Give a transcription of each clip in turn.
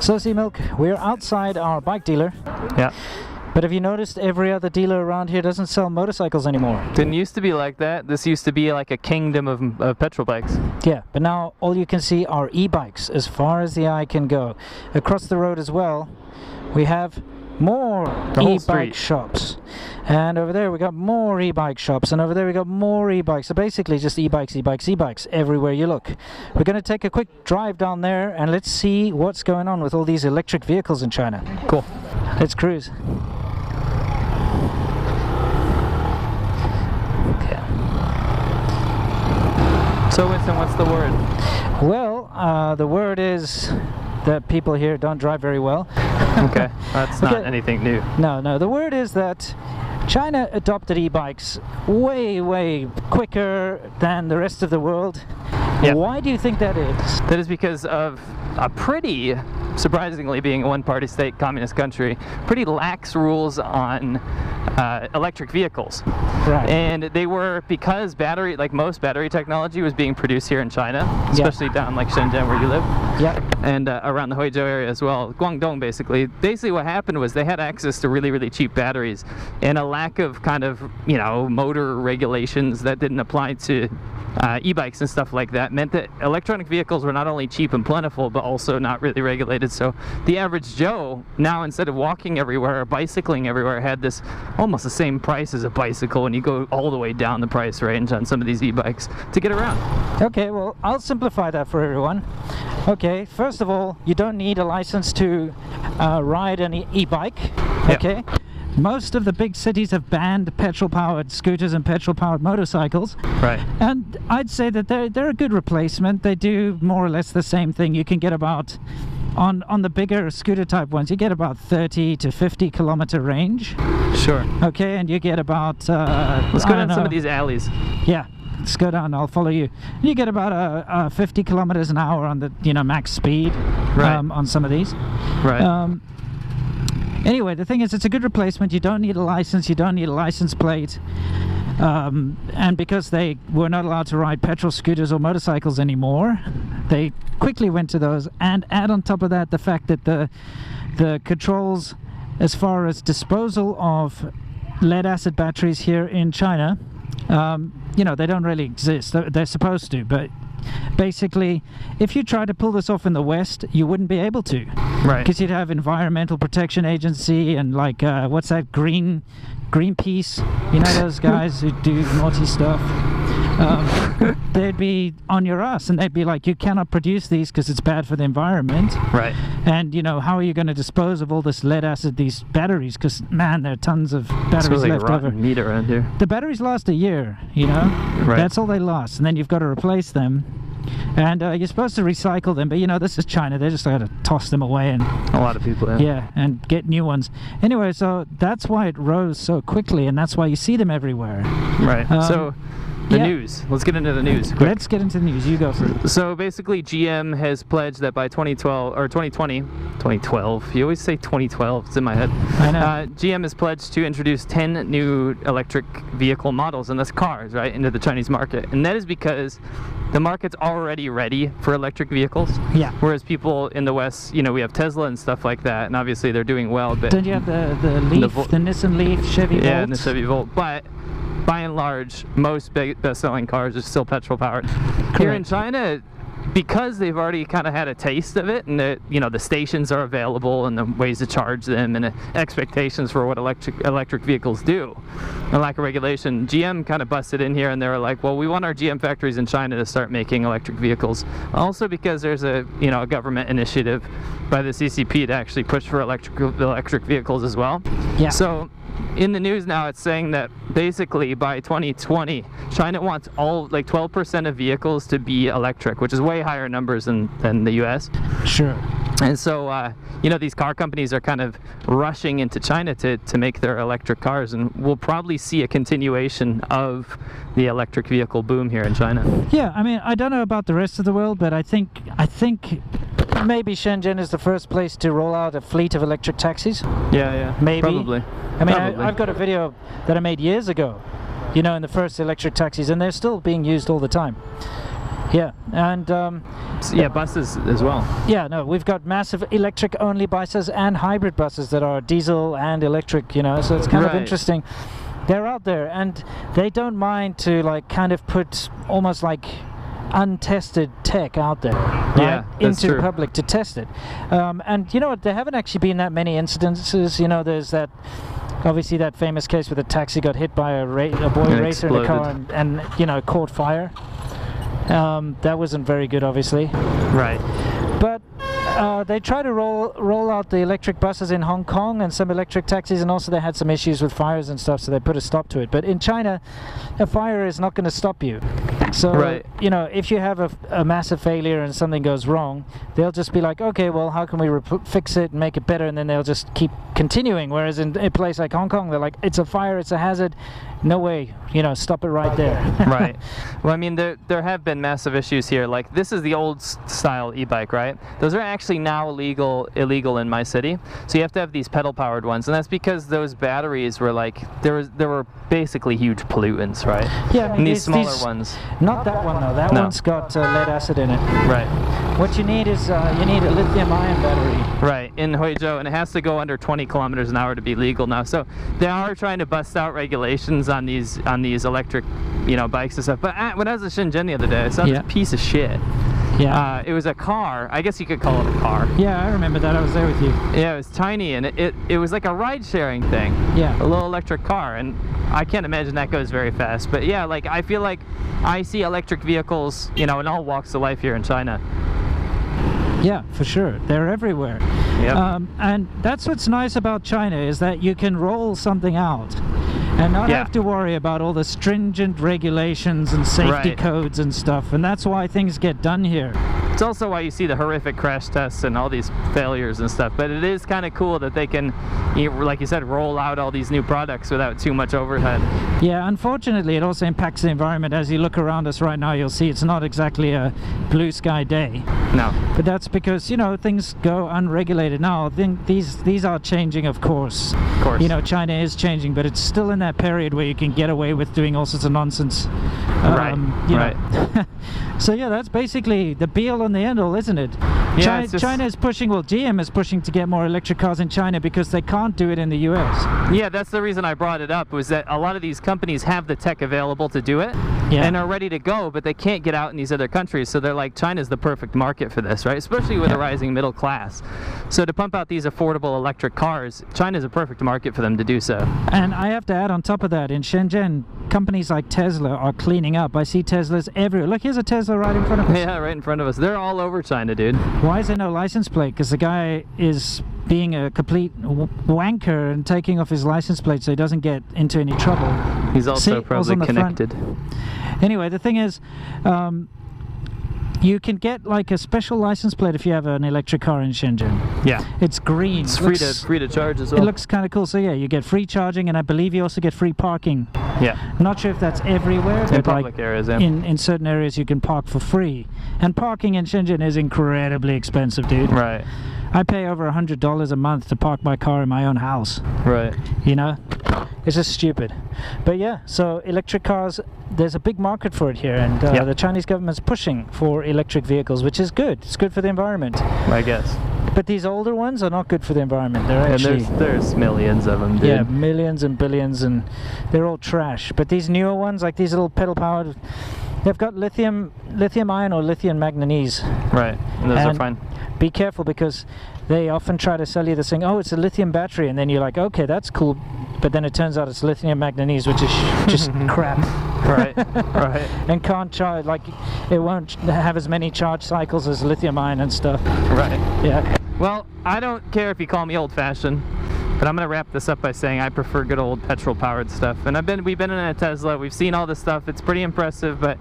So, C-Milk, we're outside our bike dealer. Yeah. But have you noticed every other dealer around here doesn't sell motorcycles anymore? Didn't used to be like that. This used to be like a kingdom of petrol bikes. Yeah, but now all you can see are e-bikes as far as the eye can go. Across the road as well, we have more e-bike shops. And over there we got more e-bike shops, and over there we got more e-bikes. So basically just e-bikes, e-bikes, e-bikes everywhere you look. We're going to take a quick drive down there and let's see what's going on with all these electric vehicles in China. Cool. Let's cruise. So Winston, what's the word? Well, the word is that people here don't drive very well. Okay, that's not anything new. No, the word is that China adopted e-bikes way quicker than the rest of the world. Yeah. Why do you think that is? That is because of a pretty, surprisingly being a one-party state communist country, pretty lax rules on electric vehicles. Right. And they were, because battery, like most battery technology was being produced here in China, especially down like Shenzhen where you live. Yeah. And around the Huizhou area as well, Guangdong basically. Basically what happened was they had access to really cheap batteries, and a lack of kind of, you know, motor regulations that didn't apply to e-bikes and stuff like that meant that electronic vehicles were not only cheap and plentiful, but also not really regulated. So the average Joe now, instead of walking everywhere or bicycling everywhere, had this almost the same price as a bicycle, and you go all the way down the price range on some of these e-bikes to get around. Okay, well, I'll simplify that for everyone. Okay, first of all, you don't need a license to ride an e-bike. Okay. Yep. Most of the big cities have banned petrol-powered scooters and petrol-powered motorcycles. Right. And I'd say that they're a good replacement. They do more or less the same thing. You can get about, on the bigger scooter type ones, you get about 30 to 50 kilometer range. Sure. Okay, and you get about... let's go down some of these alleys. Yeah. Let's go down, I'll follow you. You get about 50 kilometers an hour on the, max speed. Right. On some of these. Right. Anyway, the thing is, it's a good replacement. You don't need a license, you don't need a license plate. And because they were not allowed to ride petrol scooters or motorcycles anymore, they quickly went to those. And add on top of that the fact that the controls as far as disposal of lead-acid batteries here in China, they don't really exist. They're supposed to, but basically, if you try to pull this off in the West, you wouldn't be able to. Right. Because you'd have Environmental Protection Agency and like, what's that, Greenpeace, those guys who do naughty stuff. They'd be on your ass, and they'd be like, you cannot produce these because it's bad for the environment. Right. And, how are you going to dispose of all this lead acid, these batteries? Because, man, there are tons of batteries like left over. Meat around here. The batteries last a year, Right. That's all they last. And then you've got to replace them. And you're supposed to recycle them, but this is China. They're just going to toss them away. And a lot of people, yeah, and get new ones. Anyway, so that's why it rose so quickly, and that's why you see them everywhere. Right. So the news. Let's get into the news. Quick. Let's get into the news. You go first. So basically, GM has pledged that by 2012, you always say 2012, it's in my head. I know. GM has pledged to introduce 10 new electric vehicle models, and that's cars, right, into the Chinese market. And that is because the market's already ready for electric vehicles. Yeah. Whereas people in the West, we have Tesla and stuff like that, and obviously they're doing well. But don't you have the Leaf, the Nissan Leaf, Chevy Volt? Yeah, and the Chevy Volt. But by and large, most best-selling cars are still petrol-powered. Correct. Here in China, because they've already kind of had a taste of it, and the stations are available, and the ways to charge them, and the expectations for what electric vehicles do, and lack of regulation, GM kind of busted in here, and they were like, well, we want our GM factories in China to start making electric vehicles. Also because there's a government initiative by the CCP to actually push for electric vehicles as well. Yeah. So in the news now, it's saying that basically by 2020, China wants 12% of vehicles to be electric, which is way higher numbers than the US. Sure. And so, these car companies are kind of rushing into China to make their electric cars, and we'll probably see a continuation of the electric vehicle boom here in China. Yeah, I don't know about the rest of the world, but I think maybe Shenzhen is the first place to roll out a fleet of electric taxis. Yeah. Maybe. Probably. I've got a video that I made years ago, in the first electric taxis, and they're still being used all the time. Yeah, and yeah, buses as well. Yeah, no, we've got massive electric-only buses and hybrid buses that are diesel and electric, you know, so it's kind of interesting. They're out there, and they don't mind to, like, kind of put almost like untested tech out there, right, into the public to test it. And you know what, there haven't actually been that many incidences. You know, there's that, obviously, that famous case where the taxi got hit by a boy racer in a car and you know, caught fire. That wasn't very good, obviously. Right. But they try to roll out the electric buses in Hong Kong and some electric taxis, and also they had some issues with fires and stuff, so they put a stop to it. But in China, a fire is not going to stop you. So, you know, if you have a massive failure and something goes wrong, they'll just be like, okay, well, how can we fix it and make it better? And then they'll just keep continuing. Whereas in a place like Hong Kong, they're like, it's a fire, it's a hazard. No way, you know, stop it right there. Right. Well, I mean, there have been massive issues here. Like, this is the old style e-bike, right? Those are actually now illegal in my city. So you have to have these pedal-powered ones, and that's because those batteries were like, there were basically huge pollutants, right? Yeah, I mean, and these smaller ones. Not that one though. That one's got lead acid in it. Right. What you need is you need a lithium-ion battery. Right, in Huizhou, and it has to go under 20 kilometers an hour to be legal now. So they are trying to bust out regulations on these electric, you know, bikes and stuff. But when I was in Shenzhen the other day, I saw this piece of shit. Yeah. It was a car. I guess you could call it a car. Yeah, I remember that. I was there with you. Yeah, it was tiny, and it was like a ride-sharing thing. Yeah. A little electric car, and I can't imagine that goes very fast. But yeah, like, I feel like I see electric vehicles, you know, in all walks of life here in China. Yeah, for sure. They're everywhere. Yep. And that's what's nice about China, is that you can roll something out and not have to worry about all the stringent regulations and safety codes and stuff, and that's why things get done here. It's also why you see the horrific crash tests and all these failures and stuff, but it is kind of cool that they can, like you said, roll out all these new products without too much overhead. Yeah, unfortunately it also impacts the environment. As you look around us right now, you'll see it's not exactly a blue sky day. No. But that's because, you know, things go unregulated now. I think these are changing, of course. Of course. You know, China is changing, but it's still in that period where you can get away with doing all sorts of nonsense. You know. So yeah, that's basically the be all and the end all, isn't it? Yeah, China is pushing, well, GM is pushing to get more electric cars in China because they can't do it in the US. Yeah, that's the reason I brought it up, was that a lot of these companies have the tech available to do it and are ready to go, but they can't get out in these other countries. So they're like, China's the perfect market for this, right? Especially with a rising middle class. So to pump out these affordable electric cars, China's a perfect market for them to do so. And I have to add on top of that, in Shenzhen, companies like Tesla are cleaning up. I see Teslas everywhere. Look, here's a Tesla right in front of us. Yeah, right in front of us. They're all over China, dude. Why is there no license plate? Because the guy is being a complete wanker and taking off his license plate so he doesn't get into any trouble. He's also probably connected. Anyway, the thing is, you can get like a special license plate if you have an electric car in Shenzhen. Yeah. It's green. It's free to charge as well. It looks kind of cool. So yeah, you get free charging, and I believe you also get free parking. Yeah. I'm not sure if that's everywhere, but in public areas, in certain areas you can park for free. And parking in Shenzhen is incredibly expensive, dude. Right. I pay over $100 a month to park my car in my own house. Right. You know? It's just stupid. But yeah, so electric cars, there's a big market for it here, and the Chinese government's pushing for electric vehicles, which is good. It's good for the environment, I guess. But these older ones are not good for the environment. They're actually, and there's millions of them, dude. Yeah, millions and billions, and they're all trash. But these newer ones, like these little pedal-powered, they've got lithium ion or lithium manganese. Right, and those are fine. Be careful, because they often try to sell you this thing, oh, it's a lithium battery, and then you're like, okay, that's cool, but then it turns out it's lithium manganese, which is just crap. Right, right. And can't charge, like, it won't have as many charge cycles as lithium ion and stuff. Right. Yeah. Well, I don't care if you call me old-fashioned, but I'm gonna wrap this up by saying I prefer good old petrol-powered stuff. And we've been in a Tesla, we've seen all this stuff, it's pretty impressive, but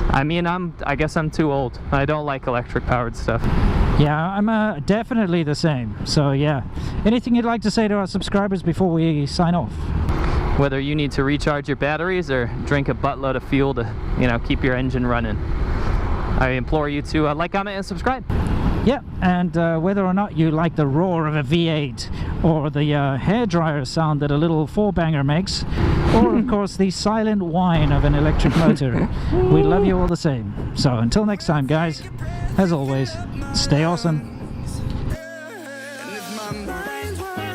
I mean, I guess I'm too old. I don't like electric-powered stuff. Yeah, I'm definitely the same. So yeah, anything you'd like to say to our subscribers before we sign off? Whether you need to recharge your batteries or drink a buttload of fuel to, you know, keep your engine running, I implore you to like, comment, and subscribe. Yeah, and whether or not you like the roar of a V8 or the hairdryer sound that a little four-banger makes, or of course the silent whine of an electric motor, we love you all the same. So until next time, guys, as always, stay awesome. And if my mind's wide